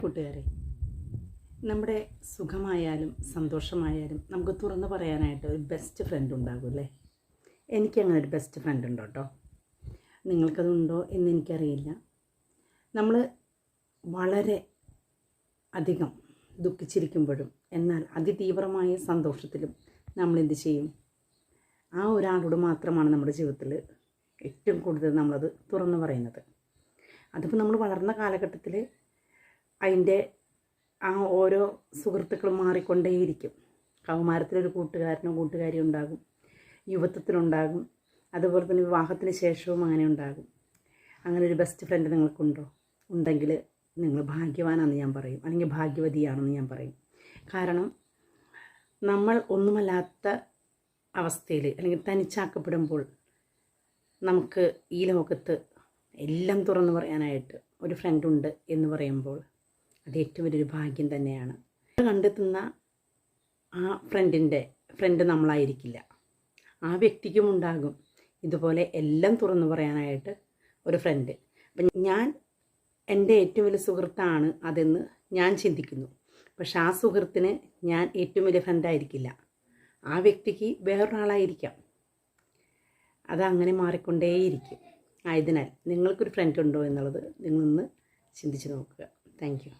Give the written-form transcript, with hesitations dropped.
കൂട്ടുകാരെ, നമ്മുടെ സുഖമായാലും സന്തോഷമായാലും നമുക്ക് തുറന്നു പറയാനായിട്ട് ഒരു ബെസ്റ്റ് ഫ്രണ്ട് ഉണ്ടാകും അല്ലേ? എനിക്കങ്ങനെ ഒരു ബെസ്റ്റ് ഫ്രണ്ട് ഉണ്ട് കേട്ടോ. നിങ്ങൾക്കതുണ്ടോ എന്ന് എനിക്കറിയില്ല. നമ്മൾ വളരെ അധികം ദുഃഖിച്ചിരിക്കുമ്പോഴും എന്നാൽ അതിതീവ്രമായ സന്തോഷത്തിലും നമ്മളെന്ത് ചെയ്യും? ആ ഒരാളോട് മാത്രമാണ് നമ്മുടെ ജീവിതത്തിൽ ഏറ്റവും കൂടുതൽ നമ്മളത് തുറന്നു പറയുന്നത്. അതിപ്പോൾ നമ്മൾ വളർന്ന കാലഘട്ടത്തിൽ അതിൻ്റെ ആ ഓരോ സുഹൃത്തുക്കളും മാറിക്കൊണ്ടേയിരിക്കും. കൗമാരത്തിലൊരു കൂട്ടുകാരനോ കൂട്ടുകാരിയോ ഉണ്ടാകും, യുവത്വത്തിലുണ്ടാകും, അതുപോലെ തന്നെ വിവാഹത്തിന് ശേഷവും അങ്ങനെ ഉണ്ടാകും. അങ്ങനെ ഒരു ബെസ്റ്റ് ഫ്രണ്ട് നിങ്ങൾക്കുണ്ടോ? ഉണ്ടെങ്കിൽ നിങ്ങൾ ഭാഗ്യവാനാണെന്ന് ഞാൻ പറയും, അല്ലെങ്കിൽ ഭാഗ്യവതിയാണെന്ന് ഞാൻ പറയും. കാരണം നമ്മൾ ഒന്നുമല്ലാത്ത അവസ്ഥയിൽ അല്ലെങ്കിൽ തനിച്ചാക്കപ്പെടുമ്പോൾ നമുക്ക് ഈ ലോകത്ത് എല്ലാം തുറന്നു പറയാനായിട്ട് ഒരു ഫ്രണ്ടുണ്ട് എന്ന് പറയുമ്പോൾ അത് ഏറ്റവും വലിയൊരു ഭാഗ്യം തന്നെയാണ്. കണ്ടെത്തുന്ന ആ ഫ്രണ്ട് നമ്മളായിരിക്കില്ല. ആ വ്യക്തിക്കും ഉണ്ടാകും ഇതുപോലെ എല്ലാം തുറന്നു പറയാനായിട്ട് ഒരു ഫ്രണ്ട്. അപ്പം ഞാൻ എൻ്റെ ഏറ്റവും വലിയ സുഹൃത്താണ് അതെന്ന് ഞാൻ ചിന്തിക്കുന്നു. പക്ഷെ ആ സുഹൃത്തിന് ഞാൻ ഏറ്റവും വലിയ ഫ്രണ്ടായിരിക്കില്ല. ആ വ്യക്തിക്ക് വേറൊരാളായിരിക്കാം. അതങ്ങനെ മാറിക്കൊണ്ടേയിരിക്കും. ആയതിനാൽ നിങ്ങൾക്കൊരു ഫ്രണ്ട് ഉണ്ടോ എന്നുള്ളത് നിങ്ങളൊന്ന് ചിന്തിച്ച് നോക്കുക. Thank you.